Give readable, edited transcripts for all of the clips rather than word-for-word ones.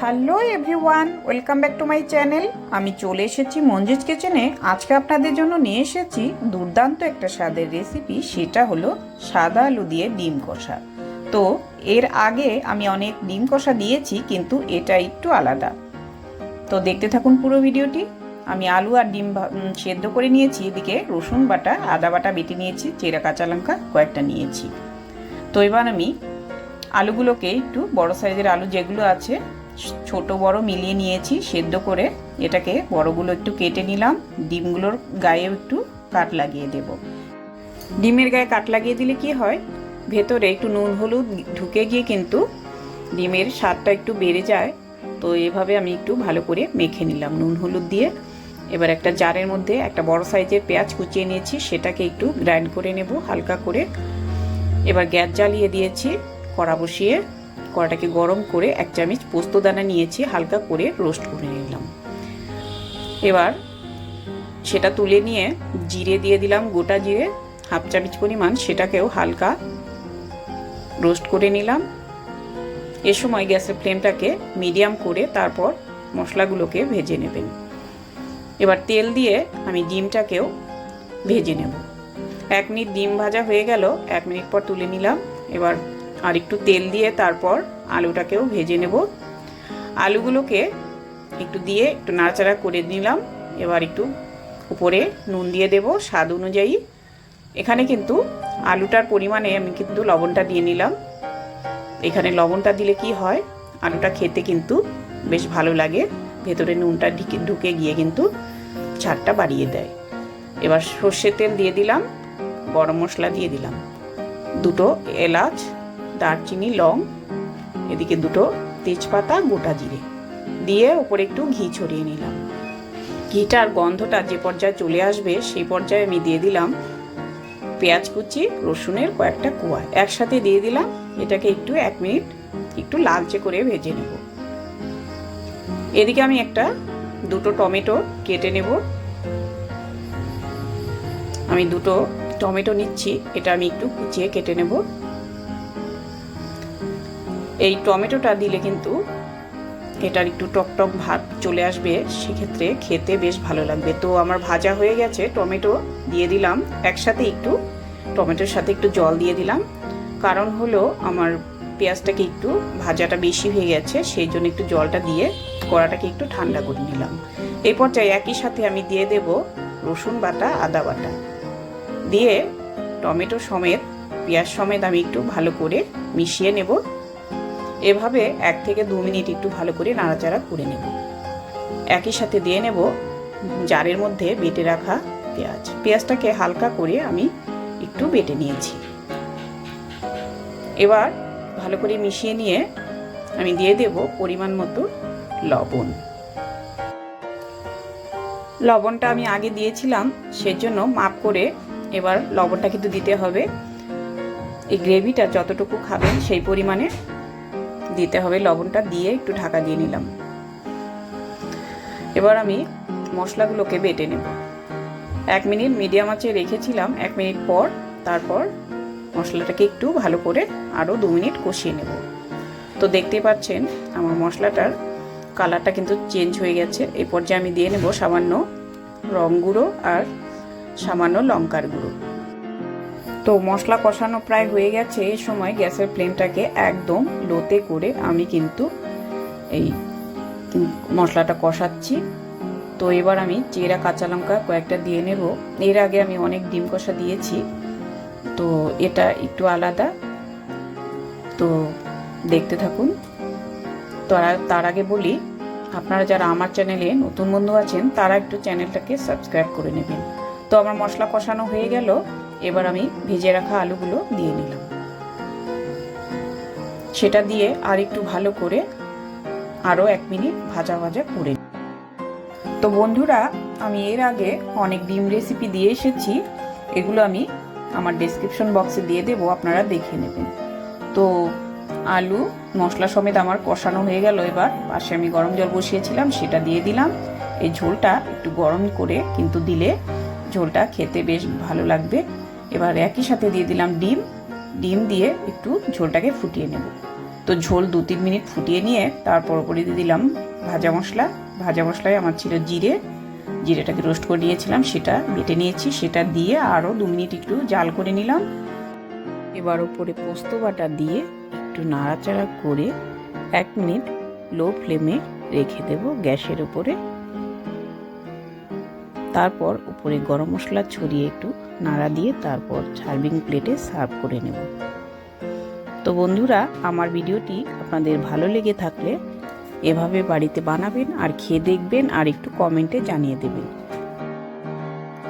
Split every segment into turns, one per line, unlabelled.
Hello everyone, welcome back to my channel. আমি চলে এসেছি মঞ্জুস কিচেনে। আজকে আপনাদের জন্য নিয়ে এসেছি দুর্দান্ত একটা স্বাদের রেসিপি, সেটা হলো সাদা আলু দিয়ে ডিম কষা। তো এর আগে আমি অনেক ডিম কষা দিয়েছি, কিন্তু এটা একটু আলাদা। তো দেখতে থাকুন পুরো ভিডিওটি। আমি আলু আর ডিম সেদ্ধ করে নিয়েছি, এদিকে রসুন বাটা, আদা বাটা বেটে নিয়েছি, চেরা কাঁচা লঙ্কা কয়েকটা নিয়েছি। তো এবার আমি আলুগুলোকে একটু বড় সাইজের আলু যেগুলো আছে ছোট বড় মিলিয়ে নিয়েছি, সেদ্ধ করে এটাকে বড়গুলো একটু কেটে নিলাম। ডিমগুলোর গায়ে একটু কাট লাগিয়ে দেব। ডিমের গায়ে কাট লাগিয়ে দিলে কি হয়, ভেতরে একটু নুন হলুদ ঢুকে গিয়ে কিন্তু ডিমের স্বাদটা একটু বেড়ে যায়। তো এভাবে আমি একটু ভালো করে মেখে নিলাম নুন হলুদ দিয়ে। এবার একটা জারের মধ্যে একটা বড় সাইজের পেঁয়াজ কুচিয়ে নিয়েছি, সেটাকে একটু গ্রাইন্ড করে নেব হালকা করে। এবার গ্যাস জ্বালিয়ে দিয়েছি, কড়া বসিয়ে কড়াটাকে গরম করে 1 চামচ পোস্ত দানা নিয়েছি, হালকা করে রোস্ট করে নিলাম। এবার সেটা তুলে নিয়ে জিরে দিয়ে দিলাম, গোটা জিরে 1/2 চামচ পরিমাণ, সেটাকেও হালকা রোস্ট করে নিলাম। এ সময় গ্যাসের ফ্লেমটাকে মিডিয়াম করে তারপর মশলাগুলোকে ভেজে নেবেন। এবার তেল দিয়ে আমি ডিমটাকেও ভেজে নেব। 1 মিনিট ডিম ভাজা হয়ে গেল, 1 মিনিট পর তুলে নিলাম। এবার আর একটু তেল দিয়ে তারপর আলুটাকেও ভেজে নেব। আলুগুলোকে একটু দিয়ে একটু নাড়াচাড়া করে নিলাম। এবার একটু উপরে নুন দিয়ে দেব স্বাদ অনুযায়ী। এখানে কিন্তু আলুটার পরিমাণে আমি কিন্তু লবণটা দিয়ে নিলাম। এখানে লবণটা দিলে কি হয়, আলুটা খেতে কিন্তু বেশ ভালো লাগে, ভেতরে নুনটা ঢুকে গিয়ে কিন্তু স্বাদটা বাড়িয়ে দেয়। এবার সর্ষের তেল দিয়ে দিলাম, গরম মশলা দিয়ে দিলাম, 2 এলাচ, দারচিনি, লং, এদিকে 2 তেজপাতা, গোটা জিরে দিয়ে উপরে একটু ঘি ছড়িয়ে নিলাম। ঘিটার গন্ধটা যে পর্যায়ে চলে আসবে সেই পর্যায়ে আমি দিয়ে দিলাম পেঁয়াজ কুচি, রসুনের কয়েকটা কোয়া একসাথে দিয়ে দিলাম। এটাকে একটু 1 মিনিট একটু লালচে করে ভেজে নেব। এদিকে আমি 2 টমেটো কেটে নেব। আমি 2 টমেটো নিচ্ছি, এটা আমি একটু কুচিয়ে কেটে নেব। এই টমেটোটা দিলে কিন্তু এটার একটু টকটক ভাব চলে আসবে, সেক্ষেত্রে খেতে বেশ ভালো লাগবে। তো আমার ভাজা হয়ে গেছে, টমেটো দিয়ে দিলাম একসাথে, একটু টমেটোর সাথে একটু জল দিয়ে দিলাম। কারণ হলো আমার পেঁয়াজটাকে একটু ভাজাটা বেশি হয়ে গেছে, সেই জন্য একটু জলটা দিয়ে কড়াটাকে একটু ঠান্ডা করে নিলাম। এই পর্যায়ে একই সাথে আমি দিয়ে দেব রসুন বাটা, আদা বাটা দিয়ে টমেটো সমেত পেঁয়াজ সমেত আমি একটু ভালো করে মিশিয়ে নেব। এভাবে 1 থেকে 2 মিনিট একটু ভালো করে নাড়াচাড়া করে নেব। একই সাথে দিয়ে নেব জারের মধ্যে বেটে রাখা পেঁয়াজটাকে হালকা করে আমি একটু বেটে নিয়েছি। এবার ভালো করে মিশিয়ে নিয়ে আমি দিয়ে দেব পরিমাণ মতো লবণ। লবণটা আমি আগে দিয়েছিলাম, সেজন্য মাপ করে এবার লবণটা কিন্তু দিতে হবে। এই গ্রেভিটা যতটুকু খাবেন সেই পরিমাণে দিতে হবে। লবণটা দিয়ে একটু ঢাকা দিয়ে নিলাম। এবার আমি মশলাগুলোকে বেটে নেব। 1 মিনিট মিডিয়াম আঁচে রেখেছিলাম। 1 মিনিট পর তারপর মশলাটাকে একটু ভালো করে আরও 2 মিনিট কষিয়ে নেব। তো দেখতে পাচ্ছেন আমার মশলাটার কালারটা কিন্তু চেঞ্জ হয়ে গেছে। এই পর্যায়ে আমি দিয়ে নেব সামান্য রং গুঁড়ো আর সামান্য লঙ্কার গুঁড়ো। তো মশলা কষানো প্রায় হয়ে গেছে। এই সময় গ্যাসের ফ্লেমটাকে একদম লোতে করে আমি কিন্তু এই মশলাটা কষাচ্ছি। তো এবার আমি চেরা কাঁচা লঙ্কা কয়েকটা দিয়ে নেব। এর আগে আমি অনেক ডিম কষা দিয়েছি, তো এটা একটু আলাদা। তো দেখতে থাকুন। তো তার আগে বলি, আপনারা যারা আমার চ্যানেলে নতুন বন্ধু আছেন তারা একটু চ্যানেলটাকে সাবস্ক্রাইব করে নেবেন। তো আমার মশলা কষানো হয়ে গেল, এবার আমি ভেজে রাখা আলুগুলো দিয়ে নিলাম। সেটা দিয়ে আর একটু ভালো করে আরও 1 মিনিট ভাজা করে। তো বন্ধুরা, আমি এর আগে অনেক ডিম রেসিপি দিয়ে এসেছি, এগুলো আমি আমার ডেসক্রিপশন বক্সে দিয়ে দেবো, আপনারা দেখে নেবেন। তো আলু মশলা সমেত আমার কষানো হয়ে গেল। এবার পাশে আমি গরম জল বসিয়েছিলাম, সেটা দিয়ে দিলাম। এই ঝোলটা একটু গরম করে কিন্তু দিলে ঝোলটা খেতে বেশ ভালো লাগবে। এবার একই সাথে দিয়ে দিলাম ডিম দিয়ে একটু ঝোলটাকে ফুটিয়ে নেব। তো ঝোল 2-3 মিনিট ফুটিয়ে নিয়ে তারপর করে দিয়ে দিলাম ভাজা মশলা। ভাজা মশলায় আমার ছিল জিরেটাকে রোস্ট করে নিয়েছিলাম, সেটা বেটে নিয়েছি, সেটা দিয়ে আরও 2 মিনিট একটু জাল করে নিলাম। এবার ওপরে পোস্ত বাটা দিয়ে একটু নাড়াচাড়া করে 1 মিনিট লো ফ্লেমে রেখে দেব গ্যাসের উপরে। তারপর উপরে গরম মশলা ছড়িয়ে একটু নাড়া দিয়ে তারপর সার্ভিং প্লেটে সার্ভ করে নেব। তো বন্ধুরা, আমার ভিডিওটি আপনাদের ভালো লেগে থাকলে এভাবে বাড়িতে বানাবেন আর খেয়ে দেখবেন আর একটু কমেন্টে জানিয়ে দেবেন।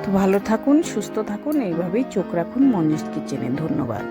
তো ভালো থাকুন, সুস্থ থাকুন, এইভাবেই চোখ রাখুন মঞ্জুস কিচেনে। ধন্যবাদ।